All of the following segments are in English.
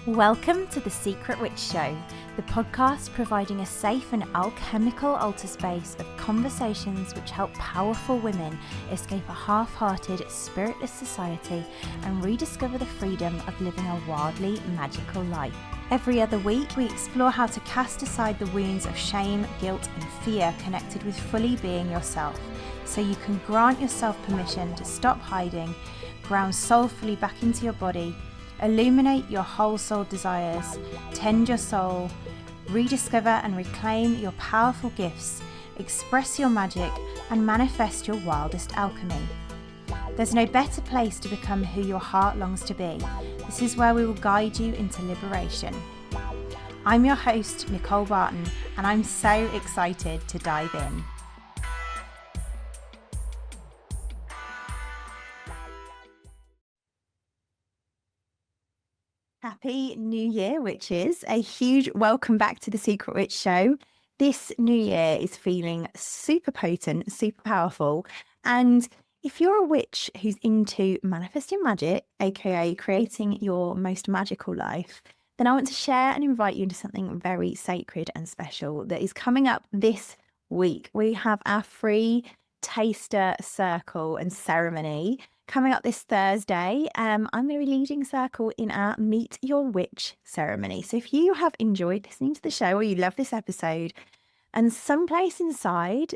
Welcome to The Secret Witch Show, the podcast providing a safe and alchemical altar space of conversations which help powerful women escape a half-hearted, spiritless society and rediscover the freedom of living a wildly magical life. Every other week, we explore how to cast aside the wounds of shame, guilt, and fear connected with fully being yourself, so you can grant yourself permission to stop hiding, ground soulfully back into your body, illuminate your whole soul desires, tend your soul, rediscover and reclaim your powerful gifts, express your magic, and manifest your wildest alchemy. There's no better place to become who your heart longs to be. This is where we will guide you into liberation. I'm your host, Nicole Barton, and I'm so excited to dive in. Happy New Year, witches. A huge welcome back to the Secret Witch Show. This new year is feeling super potent, super powerful. And if you're a witch who's into manifesting magic, aka creating your most magical life, then I want to share and invite you into something very sacred and special that is coming up this week. We have our free taster circle and ceremony coming up this Thursday. I'm going to be leading circle in our Meet Your Witch ceremony. So if you have enjoyed listening to the show or you love this episode and someplace inside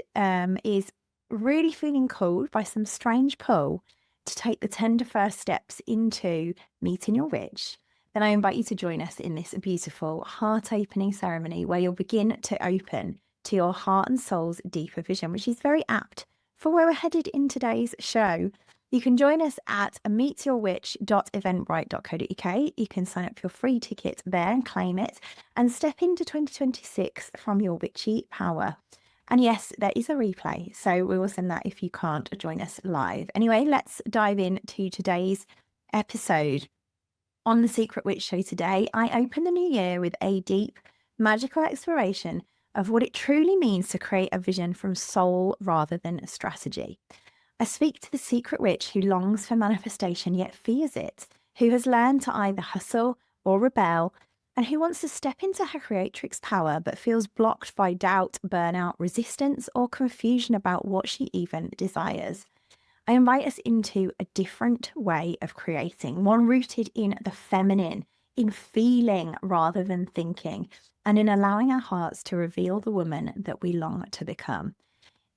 is really feeling called by some strange pull to take the tender first steps into meeting your witch, then I invite you to join us in this beautiful heart-opening ceremony where you'll begin to open to your heart and soul's deeper vision, which is very apt for where we're headed in today's show. You can join us at meetyourwitch.eventbrite.co.uk. You can sign up for your free ticket there and claim it and step into 2026 from your witchy power. And yes, there is a replay, so we will send that if you can't join us live. Anyway, let's dive into today's episode. On The Secret Witch Show today, I open the new year with a deep, magical exploration of what it truly means to create a vision from soul rather than a strategy. I speak to the secret witch who longs for manifestation yet fears it, who has learned to either hustle or rebel, and who wants to step into her creatrix power but feels blocked by doubt, burnout, resistance, or confusion about what she even desires. I invite us into a different way of creating, one rooted in the feminine, in feeling rather than thinking, and in allowing our hearts to reveal the woman that we long to become.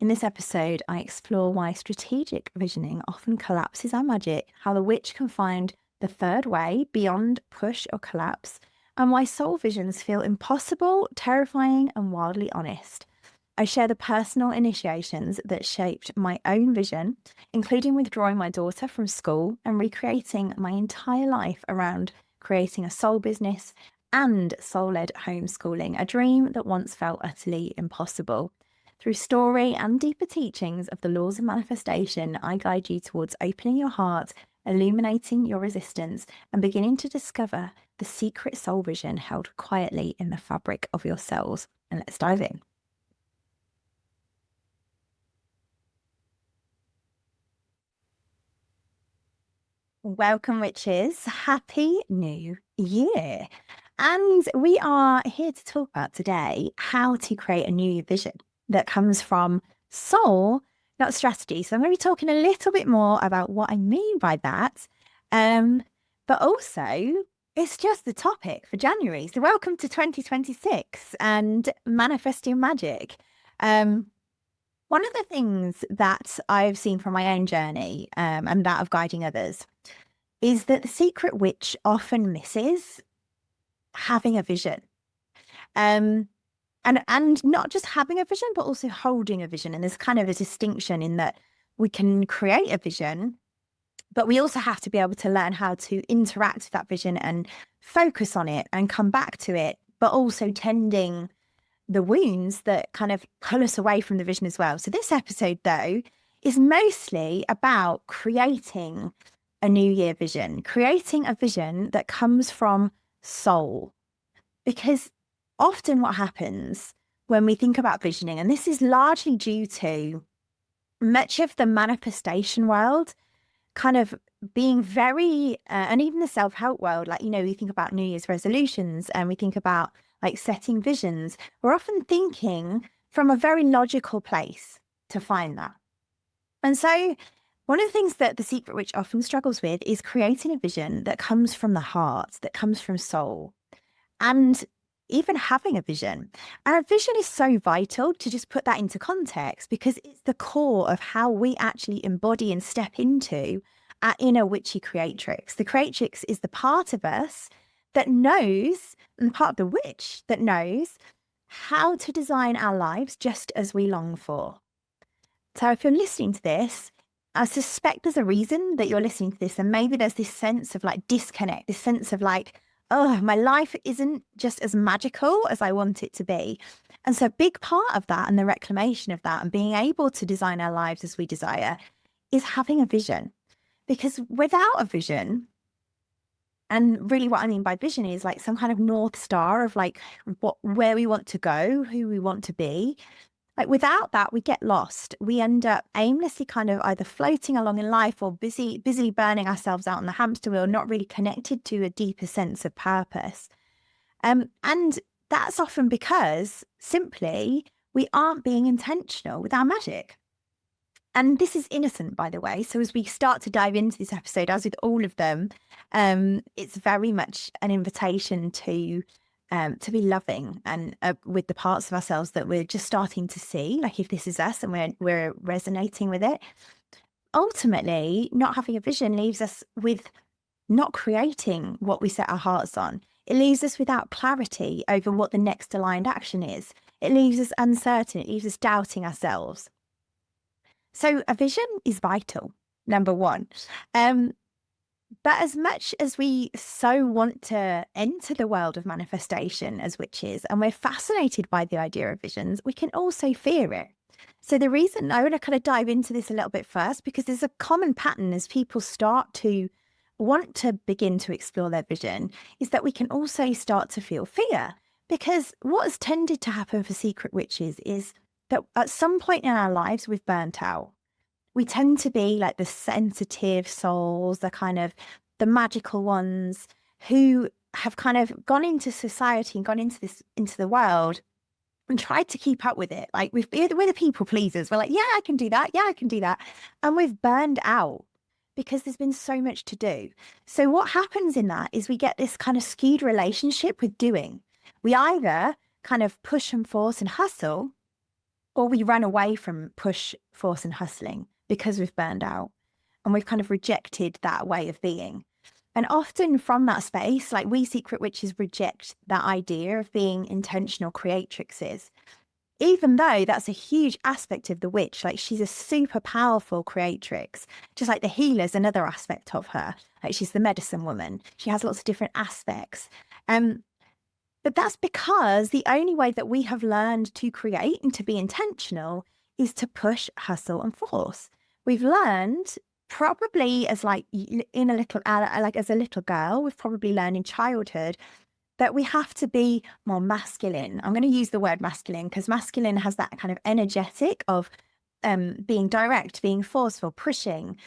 In this episode, I explore why strategic visioning often collapses our magic, how the witch can find the third way beyond push or collapse, and why soul visions feel impossible, terrifying, and wildly honest. I share the personal initiations that shaped my own vision, including withdrawing my daughter from school and recreating my entire life around creating a soul business and soul-led homeschooling, a dream that once felt utterly impossible. Through story and deeper teachings of the laws of manifestation, I guide you towards opening your heart, illuminating your resistance, and beginning to discover the secret soul vision held quietly in the fabric of your cells. And let's dive in. Welcome, witches. Happy New Year. And we are here to talk about today how to create a new vision that comes from soul, not strategy. So I'm going to be talking a little bit more about what I mean by that. But also, it's just the topic for January. So welcome to 2026 and manifesting magic. One of the things that I've seen from my own journey and that of guiding others is that the secret witch often misses having a vision. And not just having a vision, but also holding a vision. And there's kind of a distinction in that we can create a vision, but we also have to be able to learn how to interact with that vision and focus on it and come back to it, but also tending the wounds that kind of pull us away from the vision as well. So this episode, though, is mostly about creating a new year vision, creating a vision that comes from soul. Because often what happens when we think about visioning, and this is largely due to much of the manifestation world kind of being very, and even the self-help world, like, we think about New Year's resolutions and we think about like setting visions. We're often thinking from a very logical place to find that. And so one of the things that the Secret Witch often struggles with is creating a vision that comes from the heart, that comes from soul, and even having a vision. And a vision is so vital to just put that into context, because it's the core of how we actually embody and step into our inner witchy creatrix. The creatrix is the part of us that knows, and part of the witch that knows how to design our lives just as we long for. So if you're listening to this, I suspect there's a reason that you're listening to this. And maybe there's this sense of like disconnect, this sense of like, oh, my life isn't just as magical as I want it to be. And so a big part of that and the reclamation of that and being able to design our lives as we desire is having a vision. Because without a vision, and really what I mean by vision is like some kind of North Star of like where we want to go, who we want to be. Like without that, we get lost. We end up aimlessly kind of either floating along in life or busily burning ourselves out on the hamster wheel, not really connected to a deeper sense of purpose. And that's often because simply we aren't being intentional with our magic. And this is innocent, by the way. So as we start to dive into this episode, as with all of them, it's very much an invitation to be loving and with the parts of ourselves that we're just starting to see. Like if this is us and we're resonating with it, ultimately, not having a vision leaves us with not creating what we set our hearts on. It leaves us without clarity over what the next aligned action is. It leaves us uncertain. It leaves us doubting ourselves. So a vision is vital, number one. But as much as we so want to enter the world of manifestation as witches, and we're fascinated by the idea of visions, we can also fear it. So the reason I want to kind of dive into this a little bit first, because there's a common pattern as people start to want to begin to explore their vision, is that we can also start to feel fear. Because what has tended to happen for secret witches is that at some point in our lives, we've burnt out. We tend to be like the sensitive souls, the magical ones who have kind of gone into society and gone into the world and tried to keep up with it. Like we're the people pleasers. We're like, yeah, I can do that. Yeah, I can do that. And we've burned out because there's been so much to do. So what happens in that is we get this kind of skewed relationship with doing. We either kind of push and force and hustle, or we run away from push, force and hustling because we've burned out and we've kind of rejected that way of being. And often from that space, like we secret witches reject that idea of being intentional creatrixes, even though that's a huge aspect of the witch. Like she's a super powerful creatrix, just like the healer's another aspect of her. Like she's the medicine woman. She has lots of different aspects. But that's because the only way that we have learned to create and to be intentional is to push, hustle and force. We've learned probably as like in a little, like as a little girl, we've probably learned in childhood that we have to be more masculine. I'm going to use the word masculine because masculine has that kind of energetic of being direct, being forceful, pushing,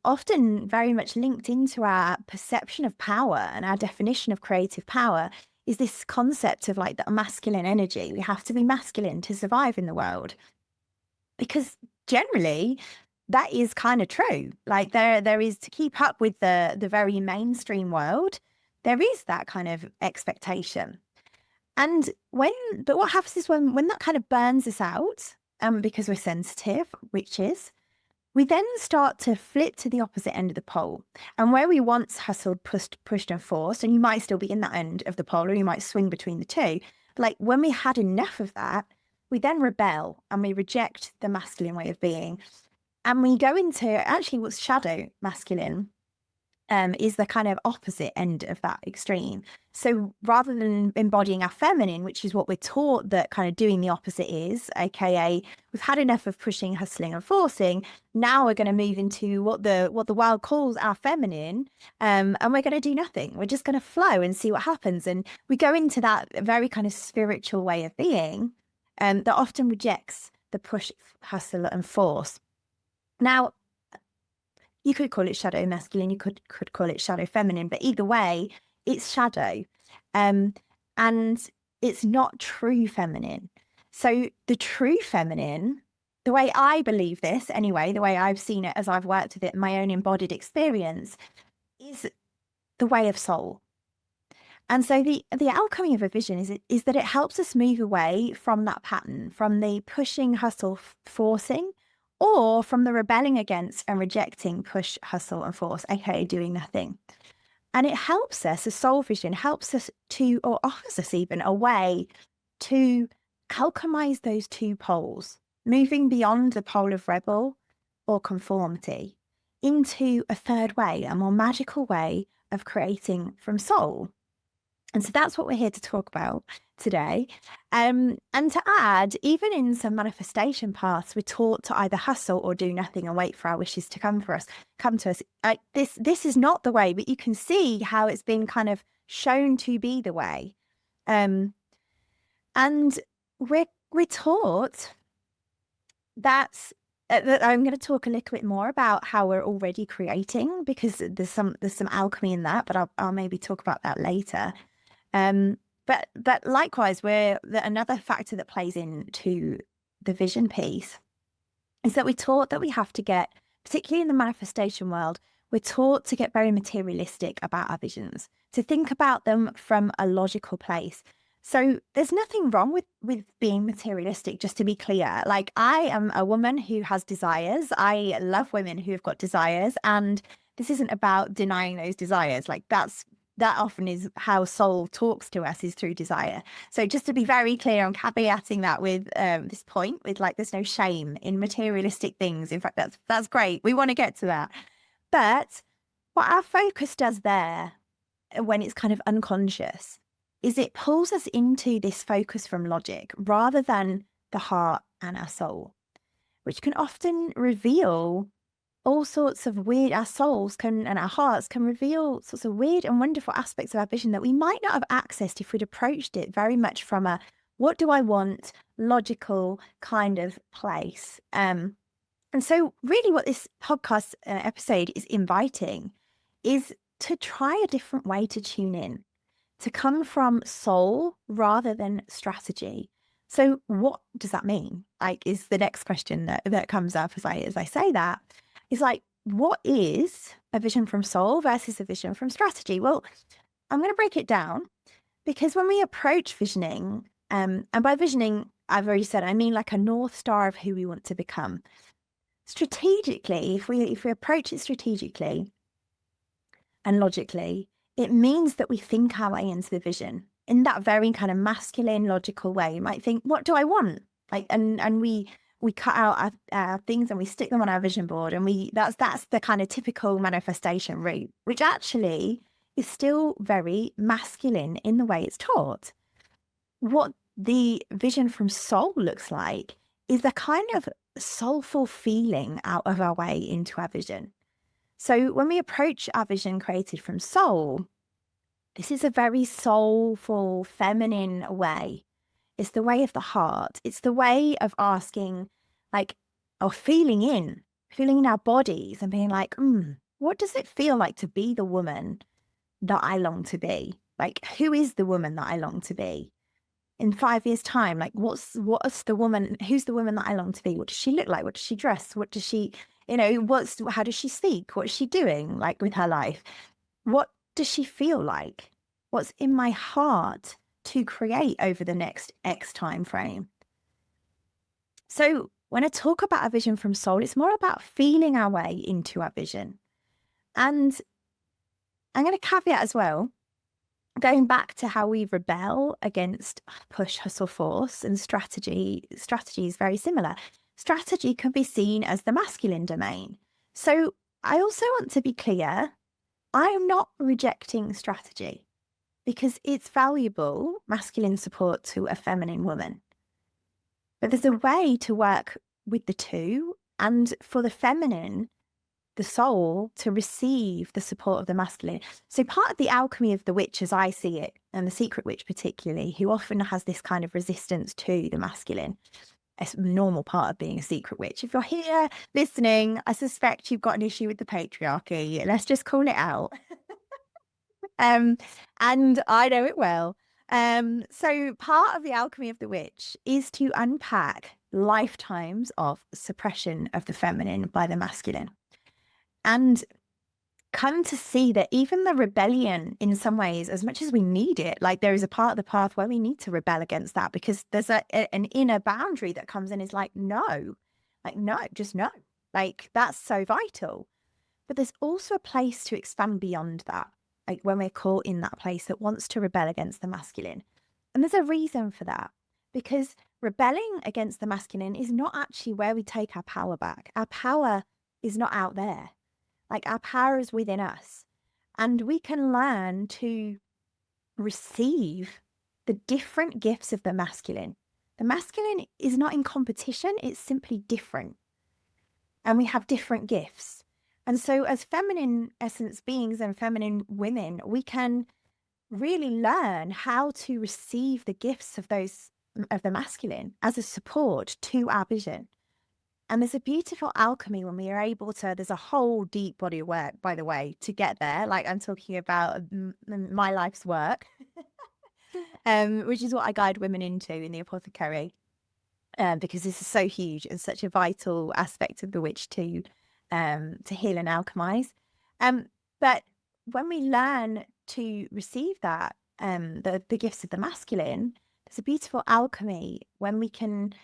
often very much linked into our perception of power and our definition of creative power is this concept of like the masculine energy. We have to be masculine to survive in the world. Because generally that is kind of true. Like there is, to keep up with the very mainstream world, there is that kind of expectation. But what happens is when that kind of burns us out, because we're sensitive, which is, we then start to flip to the opposite end of the pole. And where we once hustled, pushed and forced, and you might still be in that end of the pole, or you might swing between the two. Like when we had enough of that, we then rebel and we reject the masculine way of being. And we go into actually what's shadow masculine, is the kind of opposite end of that extreme. So rather than embodying our feminine, which is what we're taught that kind of doing the opposite is, aka we've had enough of pushing, hustling and forcing, now we're going to move into what the world calls our feminine, and we're going to do nothing. We're just going to flow and see what happens. And we go into that very kind of spiritual way of being that often rejects the push, hustle and force. Now, You could call it shadow masculine, you could call it shadow feminine, but either way, it's shadow. Um, and it's not true feminine. So the true feminine, the way I believe this anyway, the way I've seen it as I've worked with it in my own embodied experience, is the way of soul. And so the alchemy of a vision is that it helps us move away from that pattern, from the pushing, hustle, forcing, or from the rebelling against and rejecting push, hustle, and force, aka doing nothing. And it helps us, a soul vision helps us to, or offers us even a way to alchemize those two poles, moving beyond the pole of rebel or conformity into a third way, a more magical way of creating from soul. And so that's what we're here to talk about today. And to add, even in some manifestation paths, we're taught to either hustle or do nothing and wait for our wishes to come to us. This is not the way, but you can see how it's been kind of shown to be the way. And we're taught that I'm going to talk a little bit more about how we're already creating, because there's some alchemy in that, but I'll maybe talk about that later. But likewise, another factor that plays into the vision piece is that we're taught that we have to get, particularly in the manifestation world, we're taught to get very materialistic about our visions, to think about them from a logical place. So there's nothing wrong with being materialistic, just to be clear. Like, I am a woman who has desires. I love women who have got desires, and this isn't about denying those desires. Like, that often is how soul talks to us, is through desire. So just to be very clear, I'm caveating that with this point, with like, there's no shame in materialistic things. In fact, that's great. We want to get to that. But what our focus does there, when it's kind of unconscious, is it pulls us into this focus from logic rather than the heart and our soul, which can often reveal all sorts of weird, our souls can, and our hearts can reveal sorts of weird and wonderful aspects of our vision that we might not have accessed if we'd approached it very much from a, what do I want, logical kind of place. And so really what this podcast episode is inviting is to try a different way to tune in, to come from soul rather than strategy. So what does that mean? Like, is the next question that comes up as I say that. Is like, what is a vision from soul versus a vision from strategy? Well, I'm going to break it down, because when we approach visioning, and by visioning, I've already said, I mean like a North Star of who we want to become. Strategically, if we approach it strategically and logically, it means that we think our way into the vision in that very kind of masculine, logical way. You might think, what do I want? Like, and we cut out our things and we stick them on our vision board, and that's the kind of typical manifestation route, which actually is still very masculine in the way it's taught. What the vision from soul looks like is a kind of soulful feeling out of our way into our vision. So when we approach our vision created from soul, this is a very soulful, feminine way. It's the way of the heart. It's the way of asking, like, or feeling in our bodies and being like, what does it feel like to be the woman that I long to be? Like, who is the woman that I long to be? In 5 years' time, like, who's the woman that I long to be? What does she look like? What does she dress? What does she, how does she speak? What's she doing, like, with her life? What does she feel like? What's in my heart to create over the next X time frame? So when I talk about a vision from soul, it's more about feeling our way into our vision. And I'm going to caveat as well, going back to how we rebel against push, hustle, force, and strategy is very similar. Strategy can be seen as the masculine domain. So I also want to be clear, I am not rejecting strategy, because it's valuable masculine support to a feminine woman. But there's a way to work with the two, and for the feminine, the soul, to receive the support of the masculine. So part of the alchemy of the witch, as I see it, and the secret witch particularly, who often has this kind of resistance to the masculine, a normal part of being a secret witch. If you're here listening, I suspect you've got an issue with the patriarchy. Let's just call it out. Um, and I know it well. So part of the alchemy of the witch is to unpack lifetimes of suppression of the feminine by the masculine, and come to see that even the rebellion, in some ways, as much as we need it, like there is a part of the path where we need to rebel against that, because there's an inner boundary that comes in, is like no, just no, like that's so vital. But there's also a place to expand beyond that, like when we're caught in that place that wants to rebel against the masculine. And there's a reason for that, because rebelling against the masculine is not actually where we take our power back. Our power is not out there. Like our power is within us. And we can learn to receive the different gifts of the masculine. The masculine is not in competition, it's simply different. And we have different gifts. And so, as feminine essence beings and feminine women, we can really learn how to receive the gifts of the masculine as a support to our vision. And there's a beautiful alchemy when we are able to, there's a whole deep body of work, by the way, to get there. Like I'm talking about my life's work, which is what I guide women into in the apothecary, because this is so huge and such a vital aspect of the witch to heal and alchemize. But when we learn to receive that, the gifts of the masculine, there's a beautiful alchemy when we can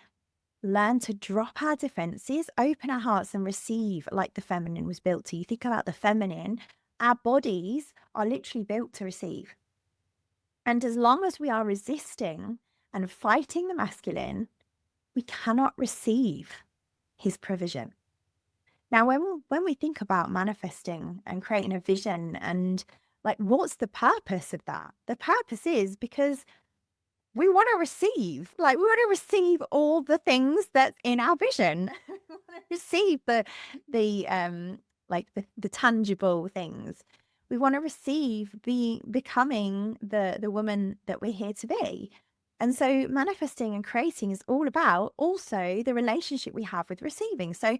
learn to drop our defenses, open our hearts, and receive like the feminine was built to. You think about the feminine, our bodies are literally built to receive. And as long as we are resisting and fighting the masculine, we cannot receive his provision. Now, when we think about manifesting and creating a vision, and like, what's the purpose of that? The purpose is because we want to receive, like, we want to receive all the things that's in our vision. We want to receive the tangible things. We want to receive becoming the woman that we're here to be. And so manifesting and creating is all about also the relationship we have with receiving. So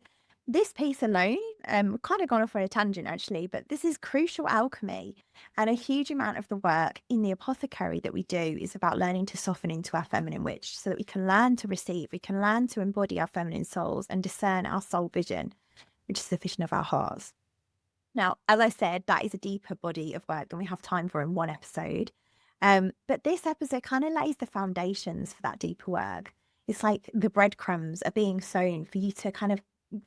this piece alone, kind of gone off on a tangent actually, but this is crucial alchemy. And a huge amount of the work in the apothecary that we do is about learning to soften into our feminine witch, so that we can learn to receive, we can learn to embody our feminine souls and discern our soul vision, which is the vision of our hearts. Now, as I said, that is a deeper body of work than we have time for in one episode. But this episode kind of lays the foundations for that deeper work. It's like the breadcrumbs are being sown for you to kind of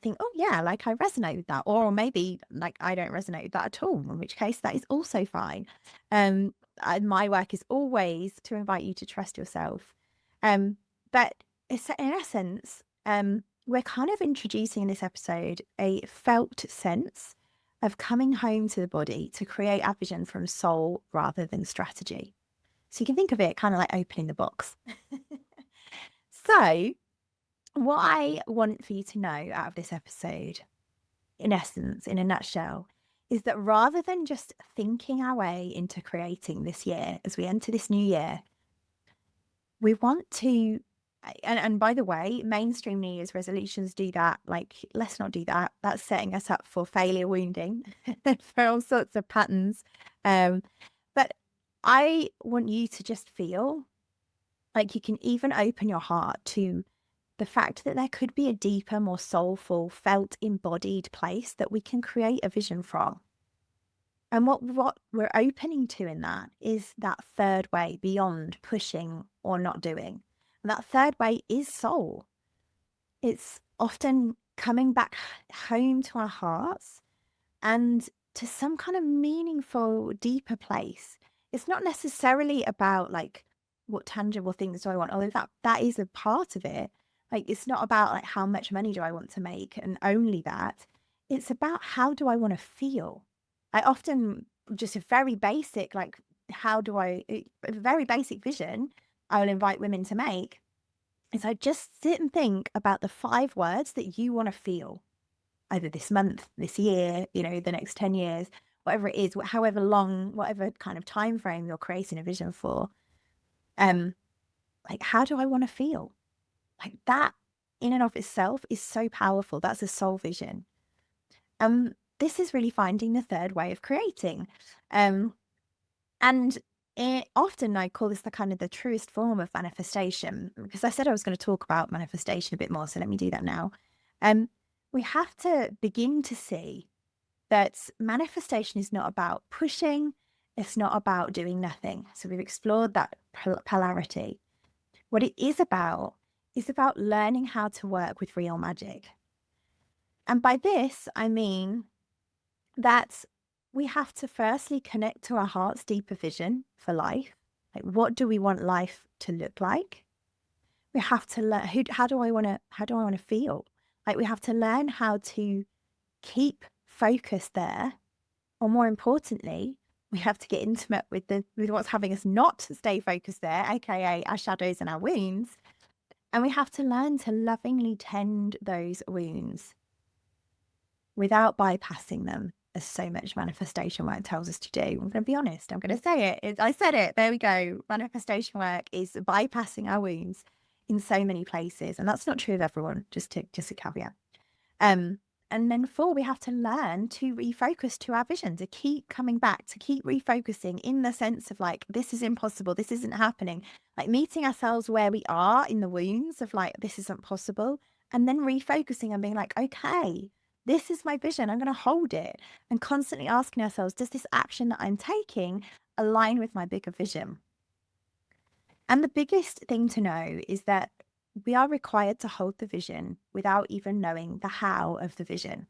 think, oh yeah, like I resonate with that, or maybe like I don't resonate with that at all, in which case that is also fine. My work is always to invite you to trust yourself. But it's, in essence, we're kind of introducing in this episode a felt sense of coming home to the body to create our vision from soul rather than strategy. So you can think of it kind of like opening the box. So what I want for you to know out of this episode, in essence, in a nutshell, is that rather than just thinking our way into creating this year, as we enter this new year, we want to, and by the way, mainstream New Year's resolutions do that. Like, let's not do that. That's setting us up for failure wounding, for all sorts of patterns. But I want you to just feel like you can even open your heart to the fact that there could be a deeper, more soulful, felt, embodied place that we can create a vision from. And what we're opening to in that is that third way beyond pushing or not doing. And that third way is soul. It's often coming back home to our hearts and to some kind of meaningful, deeper place. It's not necessarily about like, what tangible things do I want? Although that is a part of it. Like, it's not about like how much money do I want to make and only that. It's about how do I want to feel? I often just a very basic, like, a very basic vision I will invite women to make is I just sit and think about the 5 words that you want to feel either this month, this year, the next 10 years, whatever it is, however long, whatever kind of time frame you're creating a vision for. Like, how do I want to feel? Like that in and of itself is so powerful. That's a soul vision. This is really finding the third way of creating. Um, and often I call this the kind of the truest form of manifestation, because I said I was going to talk about manifestation a bit more. So let me do that now. Um, we have to begin to see that manifestation is not about pushing. It's not about doing nothing. So we've explored that polarity. What it is about learning how to work with real magic. And by this, I mean that we have to firstly connect to our heart's deeper vision for life. Like, what do we want life to look like? We have to learn how do I want to feel? Like, we have to learn how to keep focus there, or more importantly, we have to get intimate with what's having us not stay focused there, aka our shadows and our wounds. And we have to learn to lovingly tend those wounds without bypassing them, as so much manifestation work tells us to do. I'm going to be honest. I'm going to say it. I said it. There we go. Manifestation work is bypassing our wounds in so many places. And that's not true of everyone, just a caveat. And then 4, we have to learn to refocus to our vision, to keep coming back, to keep refocusing in the sense of like, this is impossible, this isn't happening. Like meeting ourselves where we are in the wounds of like, this isn't possible. And then refocusing and being like, okay, this is my vision. I'm going to hold it. And constantly asking ourselves, does this action that I'm taking align with my bigger vision? And the biggest thing to know is that we are required to hold the vision without even knowing the how of the vision.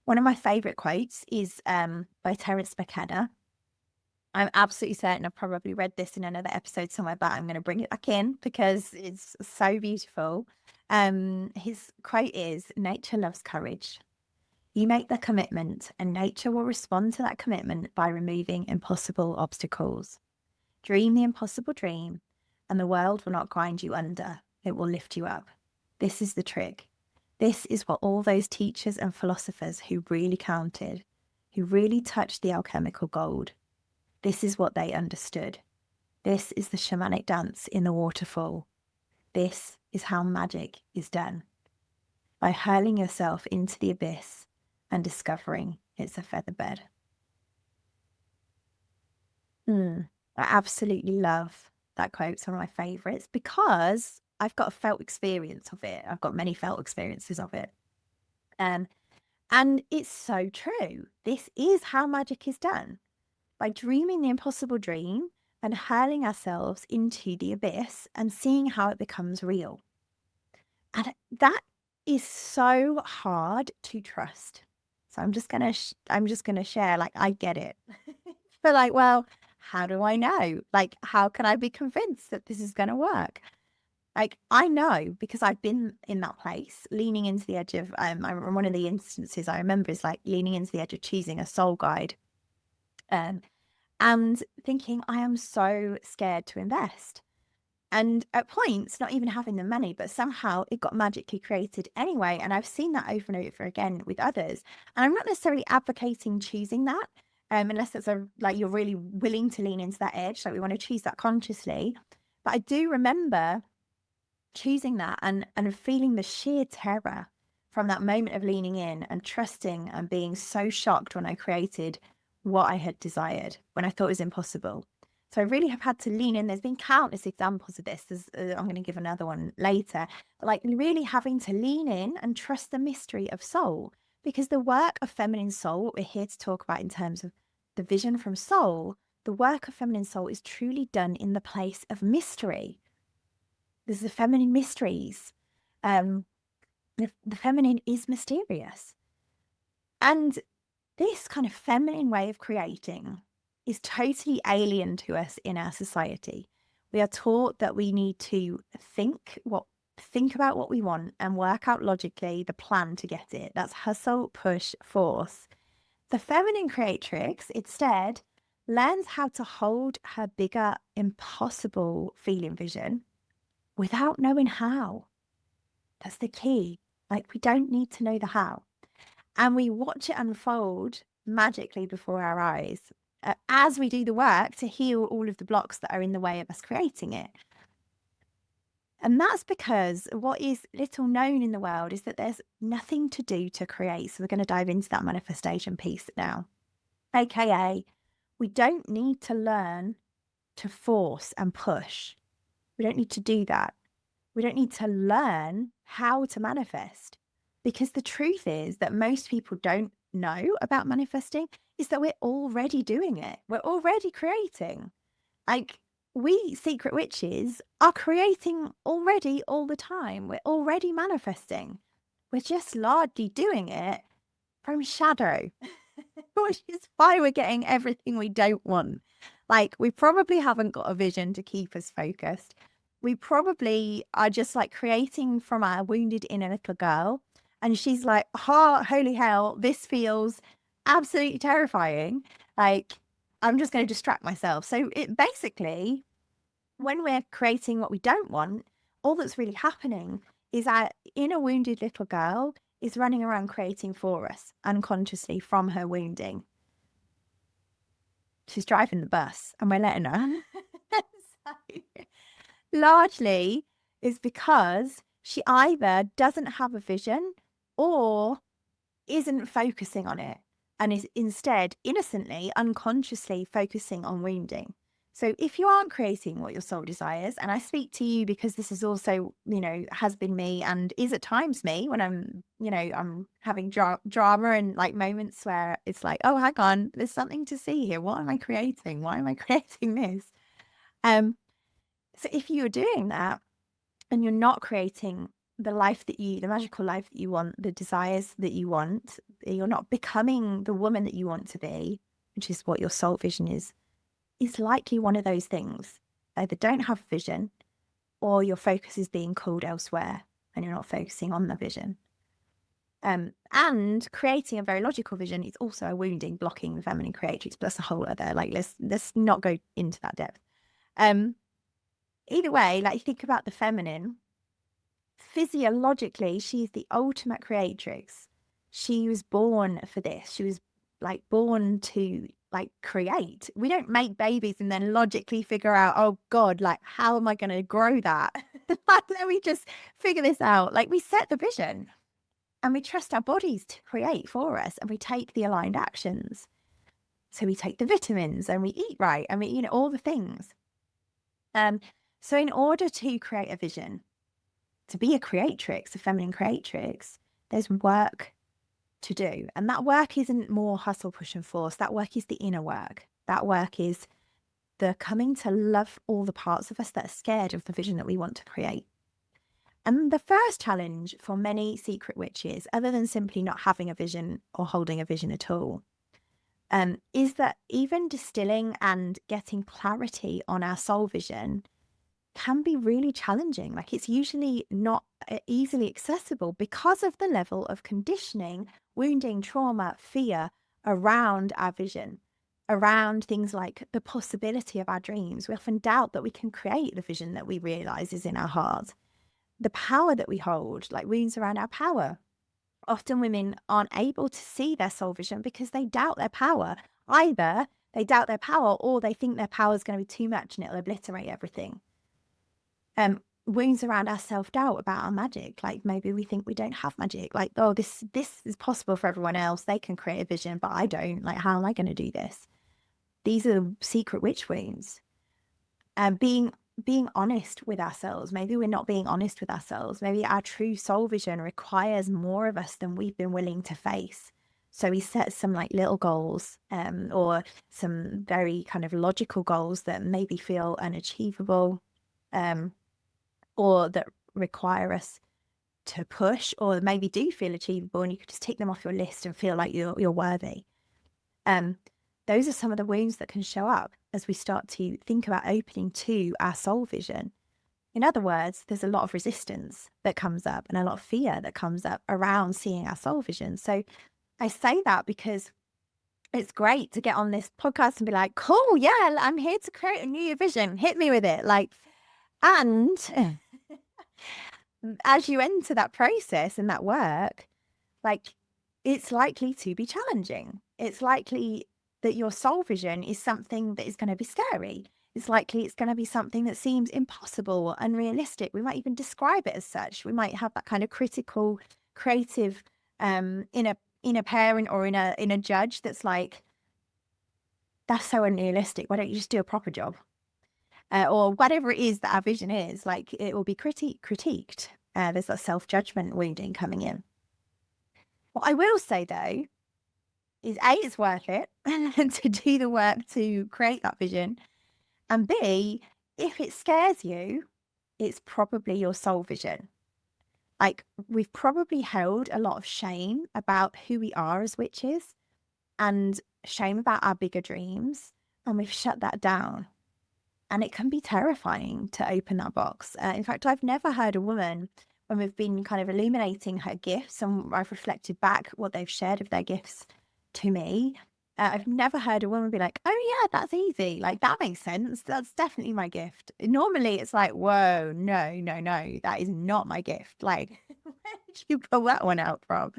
One of my favorite quotes is by Terence McKenna. I'm absolutely certain I've probably read this in another episode somewhere, but I'm going to bring it back in because it's so beautiful. His quote is, "Nature loves courage. You make the commitment and nature will respond to that commitment by removing impossible obstacles. Dream the impossible dream and the world will not grind you under. It will lift you up. This is the trick. This is what all those teachers and philosophers who really counted, who really touched the alchemical gold, this is what they understood. This is the shamanic dance in the waterfall. This is how magic is done. By hurling yourself into the abyss and discovering it's a feather bed." I absolutely love that quote. It's one of my favorites because I've got a felt experience of it. I've got many felt experiences of it. And it's so true. This is how magic is done. By dreaming the impossible dream and hurling ourselves into the abyss and seeing how it becomes real. And that is so hard to trust. So I'm just gonna share, like, I get it. But like, well, how do I know? Like, how can I be convinced that this is gonna work? Like, I know because I've been in that place, leaning into the edge of one of the instances I remember is like leaning into the edge of choosing a soul guide. And thinking, I am so scared to invest. And at points, not even having the money, but somehow it got magically created anyway. And I've seen that over and over again with others. And I'm not necessarily advocating choosing that, unless it's like you're really willing to lean into that edge. Like we want to choose that consciously. But I do remember choosing that and feeling the sheer terror from that moment of leaning in and trusting and being so shocked when I created what I had desired, when I thought it was impossible. So I really have had to lean in. There's been countless examples of this. I'm going to give another one later. But like really having to lean in and trust the mystery of soul, because the work of feminine soul, what we're here to talk about in terms of the vision from soul, the work of feminine soul is truly done in the place of mystery. There's the feminine mysteries. The feminine is mysterious. And this kind of feminine way of creating is totally alien to us in our society. We are taught that we need to think about what we want and work out logically the plan to get it. That's hustle, push, force. The feminine creatrix instead learns how to hold her bigger, impossible feeling vision without knowing how. That's the key. Like, we don't need to know the how. And we watch it unfold magically before our eyes as we do the work to heal all of the blocks that are in the way of us creating it. And that's because what is little known in the world is that there's nothing to do to create. So we're going to dive into that manifestation piece now. AKA, we don't need to learn to force and push. We don't need to do that. We don't need to learn how to manifest, because the truth is that most people don't know about manifesting is that we're already doing it. We're already creating. Like, we secret witches are creating already all the time. We're already manifesting. We're just largely doing it from shadow, which is why we're getting everything we don't want. Like, we probably haven't got a vision to keep us focused. We probably are just like creating from our wounded inner little girl. And she's like, oh, holy hell, this feels absolutely terrifying. Like, I'm just going to distract myself. So it basically, when we're creating what we don't want, all that's really happening is our inner wounded little girl is running around creating for us unconsciously from her wounding. She's driving the bus and we're letting her. So, largely is because she either doesn't have a vision or isn't focusing on it and is instead innocently, unconsciously focusing on wounding. So if you aren't creating what your soul desires, and I speak to you because this is also, has been me and is at times me when I'm having drama and like moments where it's like, oh, hang on, there's something to see here. What am I creating? Why am I creating this? So if you're doing that and you're not creating the magical life that you want, the desires that you want, you're not becoming the woman that you want to be, which is what your soul vision is likely one of those things. Either don't have vision or your focus is being called elsewhere and you're not focusing on the vision. And creating a very logical vision is also a wounding, blocking the feminine creatrix, but that's a whole other, like, let's not go into that depth. Either way, like, think about the feminine. Physiologically, she's the ultimate creatrix. She was born for this. She was like born to like create. We don't make babies and then logically figure out, oh God, like, how am I going to grow that? Like, let me just figure this out. Like, we set the vision and we trust our bodies to create for us, and we take the aligned actions. So we take the vitamins and we eat right and we, all the things. So in order to create a vision, to be a creatrix, a feminine creatrix, there's work to do. And that work isn't more hustle, push and force. That work is the inner work. That work is the coming to love all the parts of us that are scared of the vision that we want to create. And the first challenge for many secret witches, other than simply not having a vision or holding a vision at all, is that even distilling and getting clarity on our soul vision can be really challenging. Like, it's usually not easily accessible because of the level of conditioning, wounding, trauma, fear around our vision, around things like the possibility of our dreams. We often doubt that we can create the vision that we realize is in our heart. The power that we hold, like wounds around our power. Often women aren't able to see their soul vision because they doubt their power. Either they doubt their power or they think their power is going to be too much and it'll obliterate everything. Wounds around our self-doubt about our magic. Like, maybe we think we don't have magic. Like, oh, this is possible for everyone else. They can create a vision, but I don't. Like, how am I going to do this? These are the secret witch wounds. Being honest with ourselves. Maybe we're not being honest with ourselves. Maybe our true soul vision requires more of us than we've been willing to face. So we set some like little goals, or some very kind of logical goals that maybe feel unachievable, or that require us to push, or maybe do feel achievable, and you could just tick them off your list and feel like you're worthy. Those are some of the wounds that can show up as we start to think about opening to our soul vision. In other words, there's a lot of resistance that comes up and a lot of fear that comes up around seeing our soul vision. So I say that because it's great to get on this podcast and be like, cool, yeah, I'm here to create a new vision. Hit me with it. Like, and as you enter that process and that work, like, it's likely to be challenging. It's likely that your soul vision is something that is going to be scary. it's likely it's going to be something that seems impossible or unrealistic. We might even describe it as such. We might have that kind of critical, creative inner parent or in a judge that's like, that's so unrealistic. Why don't you just do a proper job? Or whatever it is that our vision is, like it will be critiqued. There's that self-judgment wounding coming in. What I will say though is A, it's worth it to do the work to create that vision. And B, if it scares you, it's probably your soul vision. Like we've probably held a lot of shame about who we are as witches and shame about our bigger dreams. And we've shut that down. And it can be terrifying to open that box. In fact, I've never heard a woman, when we've been kind of illuminating her gifts and I've reflected back what they've shared of their gifts to me, I've never heard a woman be like, oh yeah, that's easy. Like that makes sense. That's definitely my gift. Normally it's like, whoa, no, that is not my gift. Like, where did you pull that one out from?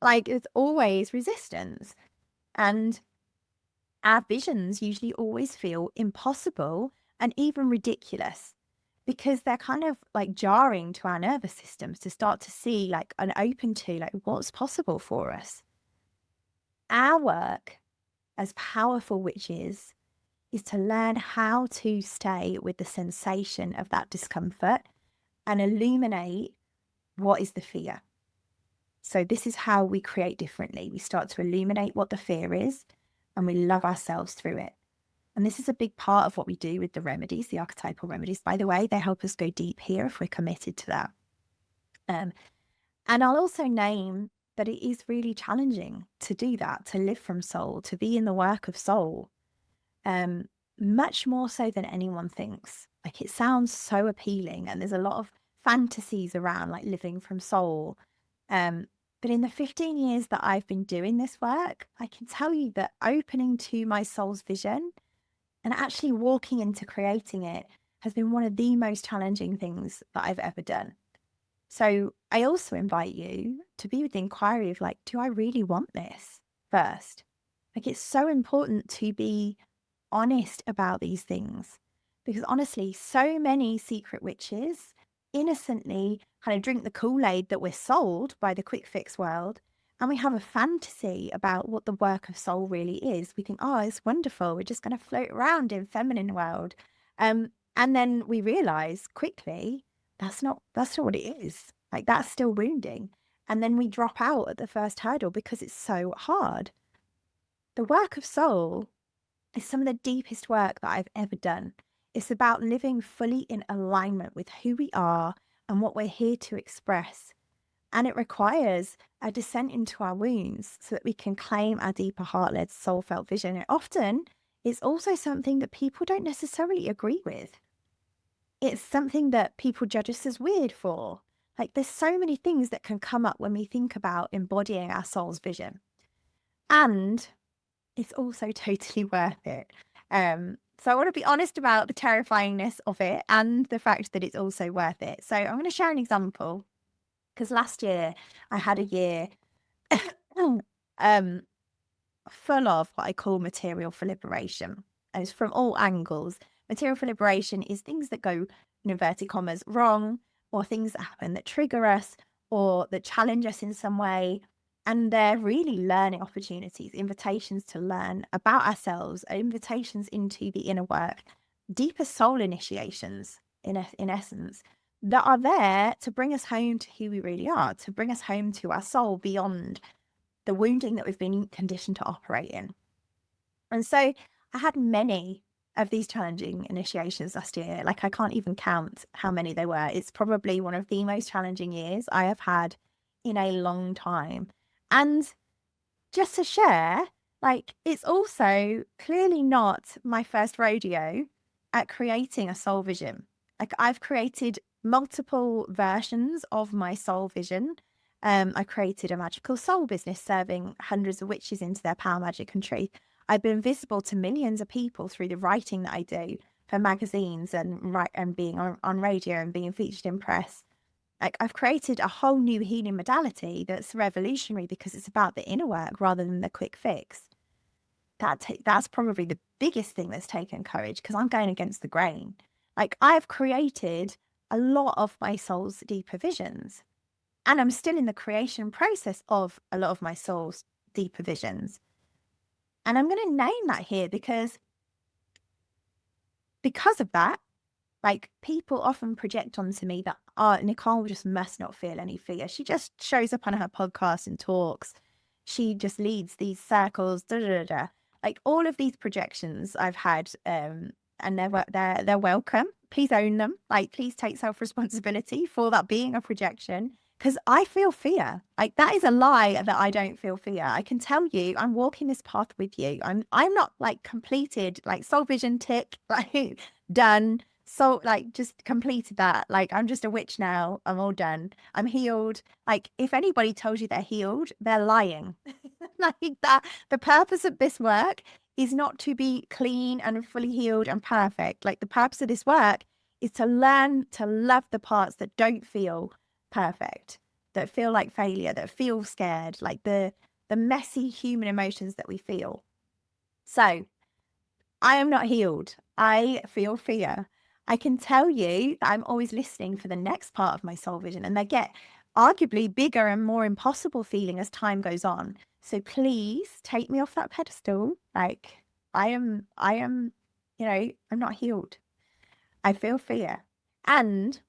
Like it's always resistance. And our visions usually always feel impossible and even ridiculous because they're kind of like jarring to our nervous systems to start to see like and open to like what's possible for us. Our work as powerful witches is to learn how to stay with the sensation of that discomfort and illuminate what is the fear. So this is how we create differently. We start to illuminate what the fear is and we love ourselves through it. And this is a big part of what we do with the remedies, the archetypal remedies. By the way, they help us go deep here if we're committed to that. And I'll also name that it is really challenging to do that, to live from soul, to be in the work of soul, much more so than anyone thinks. Like it sounds so appealing and there's a lot of fantasies around like living from soul. But in the 15 years that I've been doing this work, I can tell you that opening to my soul's vision and actually walking into creating it has been one of the most challenging things that I've ever done. So I also invite you to be with the inquiry of like, do I really want this first? Like it's so important to be honest about these things because honestly, so many secret witches innocently kind of drink the Kool-Aid that we're sold by the quick fix world. And we have a fantasy about what the work of soul really is. We think, oh, it's wonderful. We're just going to float around in feminine world. And then we realize quickly, that's not what it is. Like that's still wounding. And then we drop out at the first hurdle because it's so hard. The work of soul is some of the deepest work that I've ever done. It's about living fully in alignment with who we are and what we're here to express. And it requires a descent into our wounds so that we can claim our deeper heart-led soul-felt vision. And often it's also something that people don't necessarily agree with. It's something that people judge us as weird for. Like there's so many things that can come up when we think about embodying our soul's vision. And it's also totally worth it. So I want to be honest about the terrifyingness of it and the fact that it's also worth it. So I'm going to share an example because last year I had a year full of what I call material for liberation. And it's from all angles. Material for liberation is things that go, in inverted commas, wrong, or things that happen that trigger us or that challenge us in some way. And they're really learning opportunities, invitations to learn about ourselves, invitations into the inner work, deeper soul initiations, in essence, that are there to bring us home to who we really are, to bring us home to our soul beyond the wounding that we've been conditioned to operate in. And so I had many of these challenging initiations last year. Like I can't even count how many they were. It's probably one of the most challenging years I have had in a long time. And just to share, like it's also clearly not my first rodeo at creating a soul vision. Like I've created multiple versions of my soul vision. I created a magical soul business serving hundreds of witches into their power, magic, and truth. I've been visible to millions of people through the writing that I do for magazines and being on radio and being featured in press. Like I've created a whole new healing modality that's revolutionary because it's about the inner work rather than the quick fix. that's probably the biggest thing that's taken courage, because I'm going against the grain. Like, I've created a lot of my soul's deeper visions, and I'm still in the creation process of a lot of my soul's deeper visions. And I'm going to name that here because of that, like, people often project onto me that, oh, Nicole just must not feel any fear. She just shows up on her podcast and talks. She just leads these circles, da, da, da, da. Like, all of these projections I've had, and they're welcome. Please own them. Like, please take self-responsibility for that being a projection, because I feel fear. Like, that is a lie that I don't feel fear. I can tell you, I'm walking this path with you. I'm not like completed, like soul vision tick, like done. So, like, just completed that. Like, I'm just a witch now. I'm all done. I'm healed. Like, if anybody tells you they're healed, they're lying. Like, that the purpose of this work is not to be clean and fully healed and perfect. Like, the purpose of this work is to learn to love the parts that don't feel perfect, that feel like failure, that feel scared, like the messy human emotions that we feel. So, I am not healed. I feel fear. I can tell you that I'm always listening for the next part of my soul vision, and they get arguably bigger and more impossible feeling as time goes on. So please take me off that pedestal. Like, I am, I'm not healed. I feel fear. And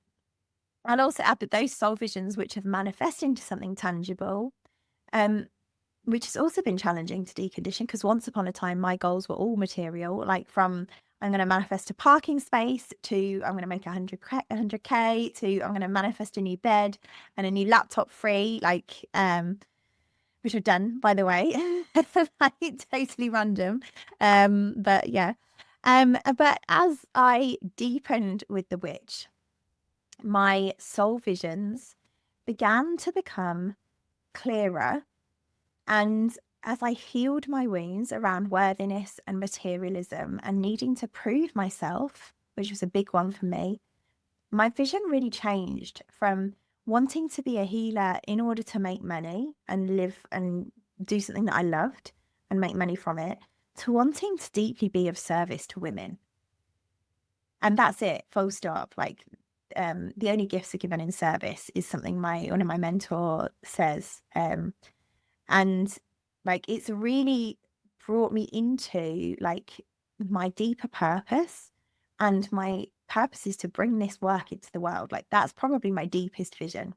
I'll also add that those soul visions which have manifested into something tangible, which has also been challenging to decondition, because once upon a time, my goals were all material, like from I'm going to manifest a parking space to I'm going to make 100K to I'm going to manifest a new bed and a new laptop free, like, which I've done, by the way, like, totally random. But yeah. But as I deepened with the witch, my soul visions began to become clearer. And as I healed my wounds around worthiness and materialism and needing to prove myself, which was a big one for me, my vision really changed from wanting to be a healer in order to make money and live and do something that I loved and make money from it, to wanting to deeply be of service to women. And that's it, full stop. Like, the only gifts are given in service is something one of my mentor says. And like, it's really brought me into like my deeper purpose, and my purpose is to bring this work into the world. Like, that's probably my deepest vision.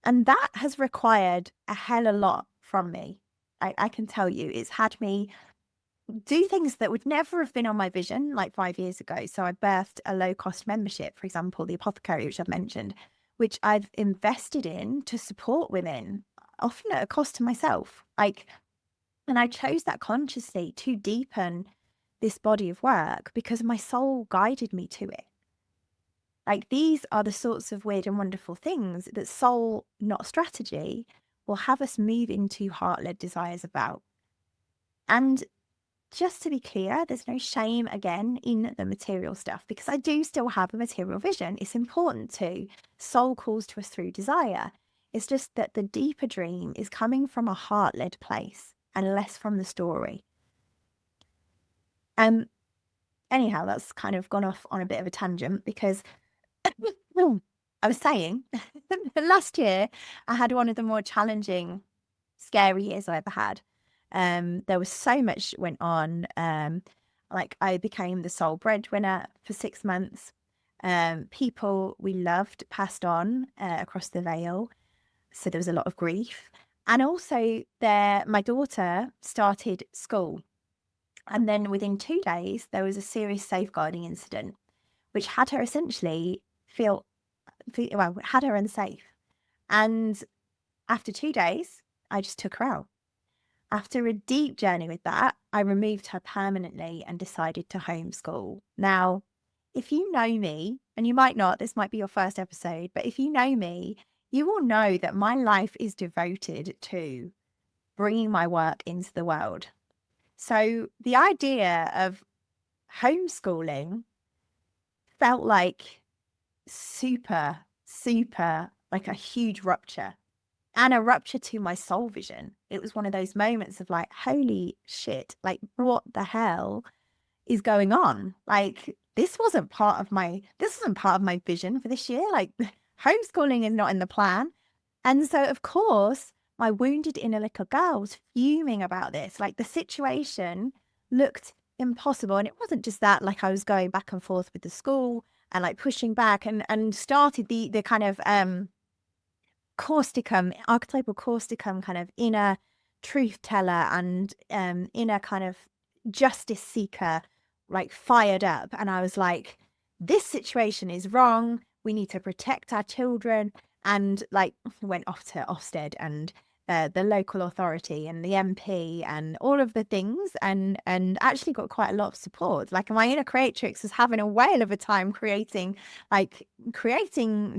And that has required a hell of a lot from me. I can tell you, it's had me do things that would never have been on my vision like 5 years ago. So I birthed a low-cost membership, for example, the Apothecary, which I've mentioned, which I've invested in to support women, often at a cost to myself. Like, and I chose that consciously to deepen this body of work because my soul guided me to it. Like, these are the sorts of weird and wonderful things that soul, not strategy, will have us move into heart-led desires about. And just to be clear, there's no shame again in the material stuff, because I do still have a material vision. It's important too. Soul calls to us through desire. It's just that the deeper dream is coming from a heart-led place and less from the story. Anyhow, that's kind of gone off on a bit of a tangent, because I was saying last year I had one of the more challenging, scary years I ever had. There was so much went on. Like, I became the sole breadwinner for 6 months. People we loved passed on across the veil. So there was a lot of grief. And also my daughter started school. And then within 2 days, there was a serious safeguarding incident, which had her essentially had her unsafe. And after 2 days, I just took her out. After a deep journey with that, I removed her permanently and decided to homeschool. Now, if you know me, and you might not, this might be your first episode, but if you know me, you will know that my life is devoted to bringing my work into the world. So the idea of homeschooling felt like super, like a huge rupture, and a rupture to my soul vision. it was one of those moments of like, holy shit, like what the hell is going on? Like this wasn't part of my vision for this year. Like homeschooling is not in the plan. And so of course, my wounded inner little girl was fuming about this. Like the situation looked impossible. And it wasn't just that, like I was going back and forth with the school and like pushing back and started the kind of causticum, archetypal causticum kind of inner truth teller and inner kind of justice seeker, like fired up. And I was like, this situation is wrong. We need to protect our children. And like went off to Ofsted and the local authority and the MP and all of the things and actually got quite a lot of support. Like my inner creatrix was having a whale of a time creating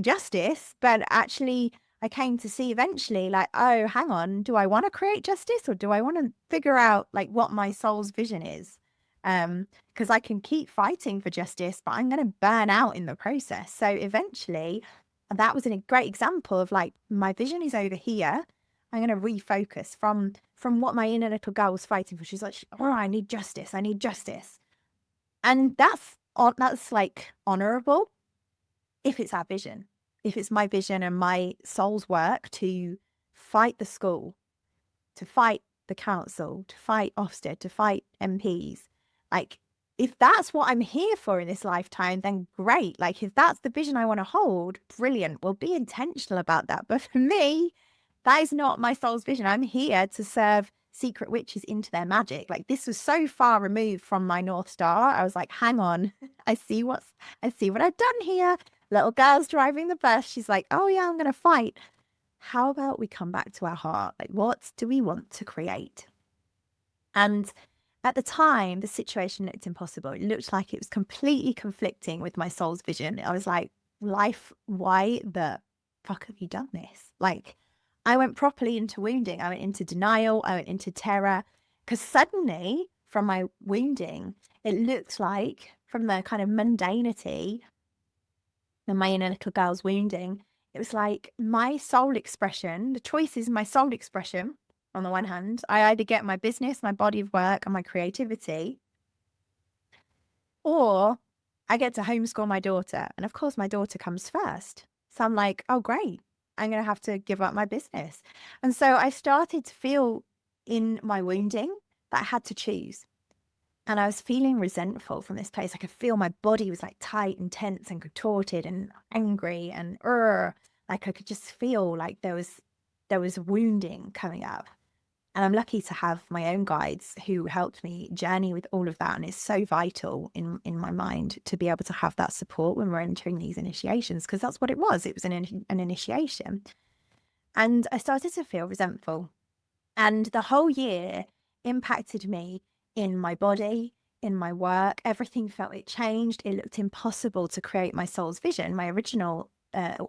justice, but actually I came to see eventually like, oh, hang on, do I want to create justice or do I want to figure out like what my soul's vision is? Because I can keep fighting for justice, but I'm going to burn out in the process. So eventually, that was a great example of like, my vision is over here. I'm going to refocus from what my inner little girl was fighting for. She's like, oh, I need justice. I need justice. And that's like honorable if it's our vision. If it's my vision and my soul's work to fight the school, to fight the council, to fight Ofsted, to fight MPs, like if that's what I'm here for in this lifetime, then great. Like if that's the vision I want to hold, brilliant. We'll be intentional about that. But for me, that is not my soul's vision. I'm here to serve secret witches into their magic. Like this was so far removed from my North Star. I was like, hang on, I see what I've done here. Little girl's driving the bus. She's like, oh yeah, I'm going to fight. How about we come back to our heart? Like, what do we want to create? And at the time, the situation looked impossible. It looked like it was completely conflicting with my soul's vision. I was like, life, why the fuck have you done this? Like, I went properly into wounding. I went into denial. I went into terror. Because suddenly, from my wounding, it looked like from the kind of mundanity and my inner little girl's wounding, it was like my soul expression, the choice is my soul expression. On the one hand, I either get my business, my body of work, and my creativity, or I get to homeschool my daughter. And of course, my daughter comes first. So I'm like, oh, great. I'm going to have to give up my business. And so I started to feel in my wounding that I had to choose. And I was feeling resentful from this place. I could feel my body was like tight and tense and contorted and angry and like I could just feel like there was wounding coming up. And I'm lucky to have my own guides who helped me journey with all of that. And it's so vital in my mind to be able to have that support when we're entering these initiations, because that's what it was. It was an initiation. And I started to feel resentful. And the whole year impacted me in my body, in my work. Everything it changed. It looked impossible to create my soul's vision, my original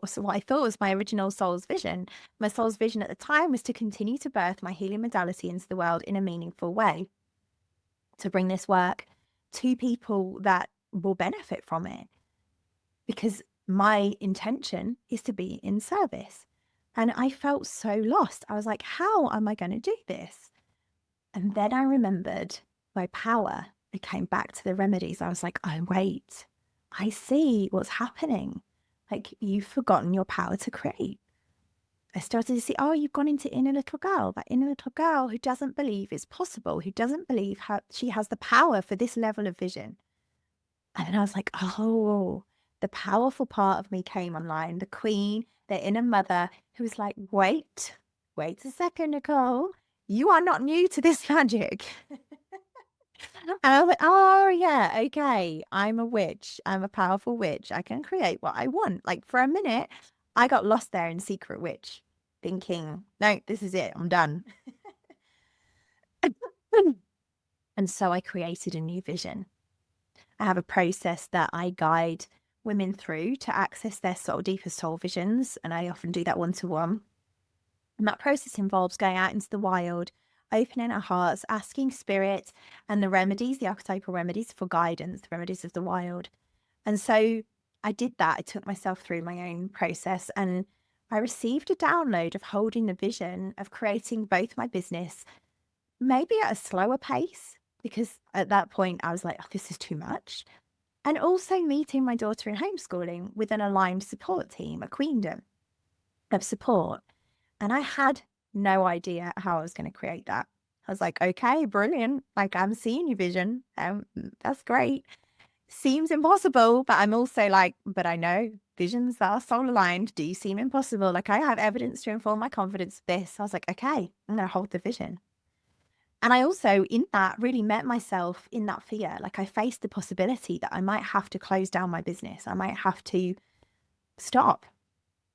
so what I thought was my original soul's vision. My soul's vision at the time was to continue to birth my healing modality into the world in a meaningful way, to bring this work to people that will benefit from it, because my intention is to be in service. And I felt so lost. I was like, how am I going to do this? And then I remembered my power. I came back to the remedies. I was like, oh, wait, I see what's happening. Like, you've forgotten your power to create. I started to see, oh, you've gone into inner little girl, that inner little girl who doesn't believe it's possible, who doesn't believe how she has the power for this level of vision. And then I was like, oh, the powerful part of me came online, the queen, the inner mother, who was like, wait a second, Nicole, you are not new to this magic. And I was like, oh, yeah, okay. I'm a witch. I'm a powerful witch. I can create what I want. Like for a minute, I got lost there in Secret Witch, thinking, no, this is it. I'm done. And so I created a new vision. I have a process that I guide women through to access their deepest soul visions. And I often do that one-to-one. And that process involves going out into the wild, opening our hearts, asking spirit and the remedies, the archetypal remedies for guidance, the remedies of the wild. And so I did that. I took myself through my own process. And I received a download of holding the vision of creating both my business, maybe at a slower pace, because at that point I was like, oh, this is too much. And also meeting my daughter in homeschooling with an aligned support team, a queendom of support. And I had no idea how I was going to create that. I was like, okay, brilliant. Like, I'm seeing your vision. That's great. Seems impossible, but I'm also like, but I know visions that are soul aligned do seem impossible. Like, I have evidence to inform my confidence of this. I was like, okay, I'm going to hold the vision. And I also, in that, really met myself in that fear. Like, I faced the possibility that I might have to close down my business. I might have to stop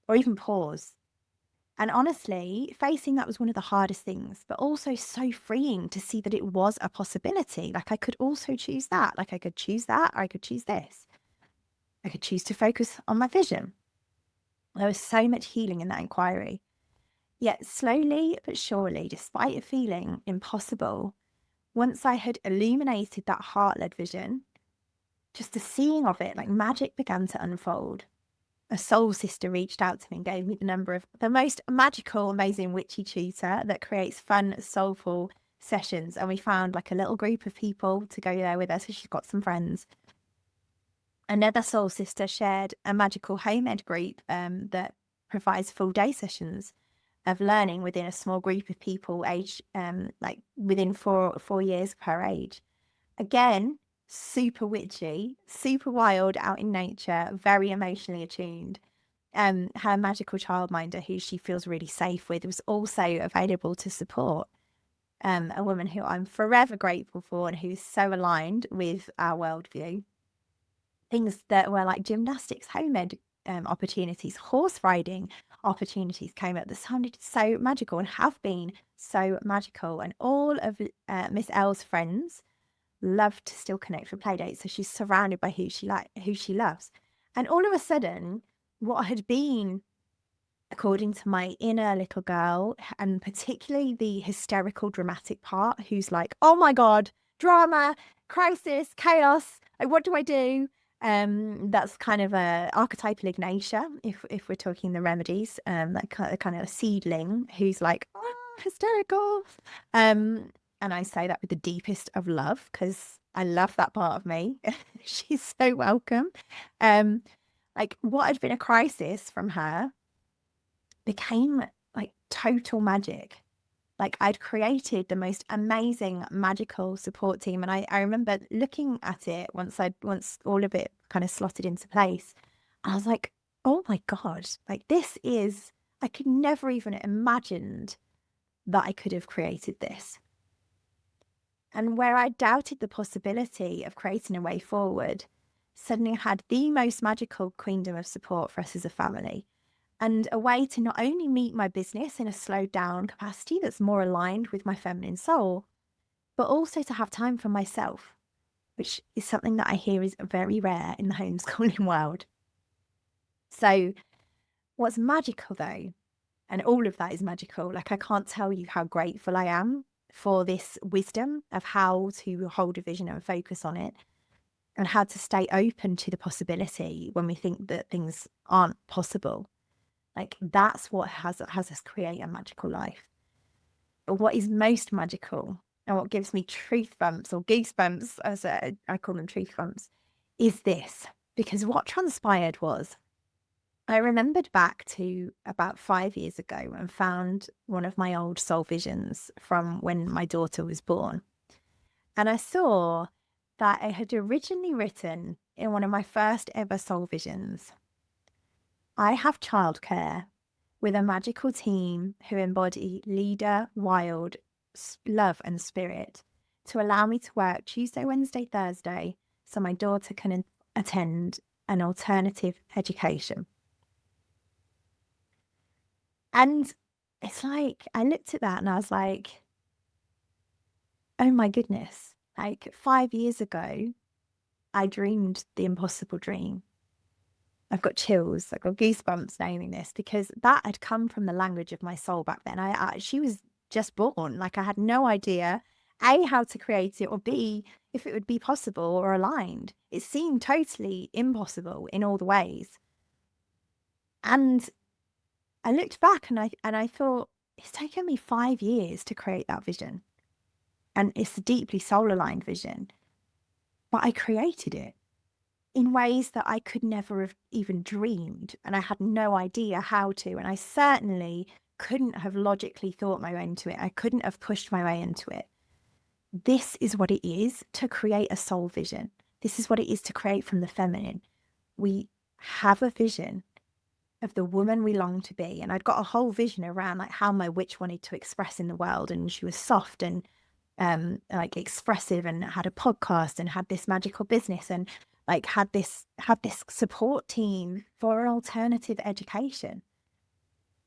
or even pause. And honestly, facing that was one of the hardest things, but also so freeing to see that it was a possibility. Like, I could also choose that. Like, I could choose that, or I could choose this. I could choose to focus on my vision. There was so much healing in that inquiry. Yet slowly but surely, despite it feeling impossible, once I had illuminated that heart-led vision, just the seeing of it, like magic began to unfold. A soul sister reached out to me and gave me the number of the most magical, amazing witchy tutor that creates fun, soulful sessions. And we found like a little group of people to go there with us. So she's got some friends. Another soul sister shared a magical home ed group that provides full day sessions of learning within a small group of people aged like within 4 years per age. Again, super witchy, super wild, out in nature, very emotionally attuned. Her magical childminder, who she feels really safe with, was also available to support. A woman who I'm forever grateful for and who's so aligned with our worldview. Things that were like gymnastics, home ed opportunities, horse riding opportunities came up that sounded so magical and have been so magical. And all of Miss L's friends love to still connect for play dates. So she's surrounded by who she loves. And all of a sudden, what had been, according to my inner little girl, and particularly the hysterical, dramatic part, who's like, oh my God, drama, crisis, chaos. Like, what do I do? That's kind of a archetypal Ignatia, if we're talking the remedies, that kind of seedling who's like, oh, hysterical. And I say that with the deepest of love because I love that part of me. She's so welcome. Like what had been a crisis from her became like total magic. Like I'd created the most amazing magical support team. And I remember looking at it once all of it kind of slotted into place. And I was like, oh my God, like I could never even imagined that I could have created this. And where I doubted the possibility of creating a way forward, suddenly had the most magical queendom of support for us as a family. And a way to not only meet my business in a slowed down capacity that's more aligned with my feminine soul, but also to have time for myself, which is something that I hear is very rare in the homeschooling world. So what's magical though, and all of that is magical, like I can't tell you how grateful I am for this wisdom of how to hold a vision and focus on it and how to stay open to the possibility when we think that things aren't possible. Like that's what has us create a magical life. But what is most magical and what gives me truth bumps or goosebumps, as I call them truth bumps, is this. Because what transpired was I remembered back to about 5 years ago and found one of my old soul visions from when my daughter was born. And I saw that I had originally written in one of my first ever soul visions, I have childcare with a magical team who embody leader, wild, love and spirit to allow me to work Tuesday, Wednesday, Thursday so my daughter can attend an alternative education. And it's like, I looked at that and I was like, oh my goodness, like 5 years ago, I dreamed the impossible dream. I've got chills, I've got goosebumps naming this because that had come from the language of my soul back then. She was just born. Like I had no idea, A, how to create it, or B, if it would be possible or aligned. It seemed totally impossible in all the ways. And I looked back and I thought, it's taken me 5 years to create that vision. And it's a deeply soul aligned vision. But I created it in ways that I could never have even dreamed. And I had no idea how to. And I certainly couldn't have logically thought my way into it. I couldn't have pushed my way into it. This is what it is to create a soul vision. This is what it is to create from the feminine. We have a vision of the woman we long to be. And I'd got a whole vision around like how my witch wanted to express in the world. And she was soft and like expressive and had a podcast and had this magical business and like had this support team for alternative education.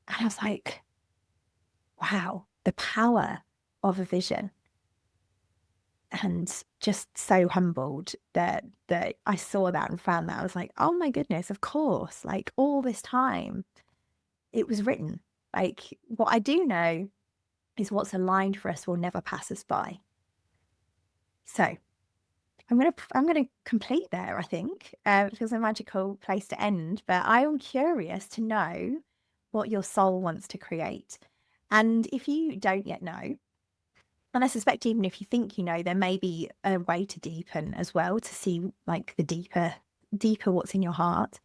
And I was like, wow, the power of a vision. And just so humbled that I saw that and found that. I was like, oh my goodness, of course, like all this time it was written. Like what I do know is what's aligned for us will never pass us by. So I'm gonna complete there, I think. It feels a magical place to end, but I am curious to know what your soul wants to create. And if you don't yet know, and I suspect even if you think you know, there may be a way to deepen as well, to see like the deeper what's in your heart.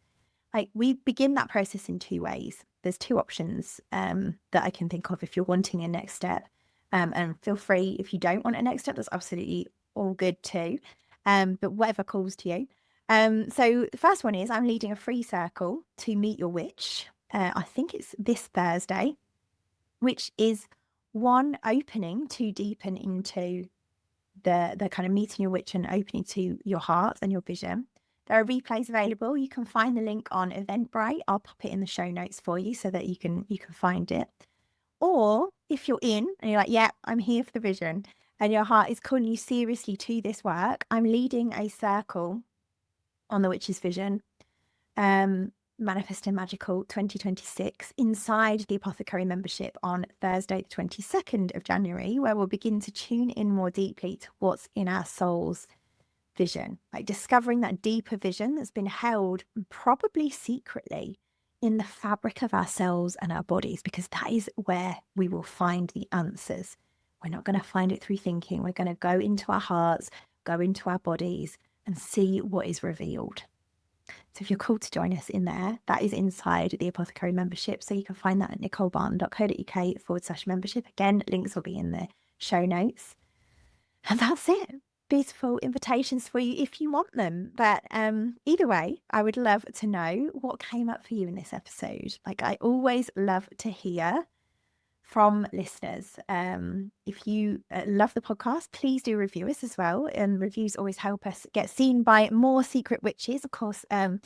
Like we begin that process in two ways. There's two options that I can think of if you're wanting a next step. And feel free if you don't want a next step, that's absolutely all good too. But whatever calls to you. So the first one is I'm leading a free circle to meet your witch. I think it's this Thursday, which is one opening to deepen into the kind of meeting your witch and opening to your heart and your vision. There are replays available. You can find the link on Eventbrite. I'll pop it in the show notes for you so that you can find it. Or if you're in and you're like, yeah, I'm here for the vision, and your heart is calling you seriously to this work, I'm leading a circle on the witch's vision, Manifesting Magical 2026, inside the Apothecary membership on Thursday, the 22nd of January, where we'll begin to tune in more deeply to what's in our soul's vision, like discovering that deeper vision that's been held probably secretly in the fabric of our cells and our bodies, because that is where we will find the answers. We're not going to find it through thinking. We're going to go into our hearts, go into our bodies and see what is revealed. So if you're called to join us in there, that is inside the Apothecary membership. So you can find that at nicolebarton.co.uk/membership. Again, links will be in the show notes. And that's it. Beautiful invitations for you if you want them. But either way, I would love to know what came up for you in this episode. Like I always love to hear from listeners. If you love the podcast, please do review us as well. And reviews always help us get seen by more secret witches. Of course, there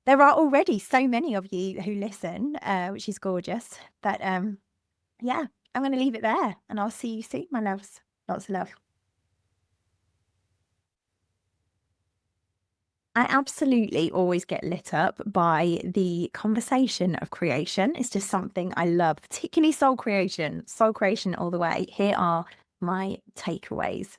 are already so many of you who listen, which is gorgeous. But yeah, I'm going to leave it there and I'll see you soon, my loves. Lots of love. I absolutely always get lit up by the conversation of creation. It's just something I love, particularly soul creation all the way. Here are my takeaways.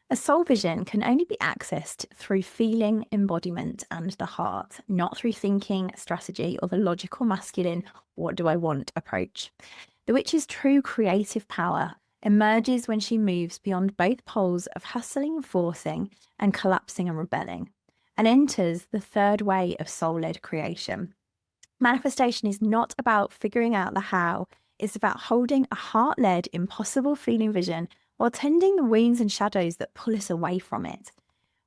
A soul vision can only be accessed through feeling, embodiment, and the heart, not through thinking, strategy, or the logical masculine, what do I want approach. The witch's true creative power emerges when she moves beyond both poles of hustling, forcing, and collapsing and rebelling, and enters the third way of soul-led creation. Manifestation is not about figuring out the how, it's about holding a heart-led, impossible feeling vision while tending the wounds and shadows that pull us away from it.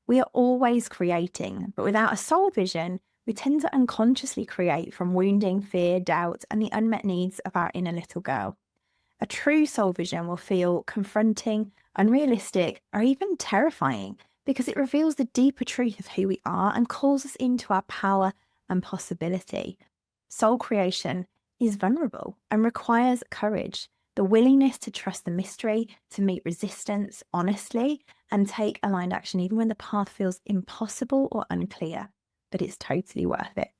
We are always creating, but without a soul vision, we tend to unconsciously create from wounding, fear, doubt, and the unmet needs of our inner little girl. A true soul vision will feel confronting, unrealistic, or even terrifying, because it reveals the deeper truth of who we are and calls us into our power and possibility. Soul creation is vulnerable and requires courage, the willingness to trust the mystery, to meet resistance honestly, and take aligned action even when the path feels impossible or unclear. But it's totally worth it.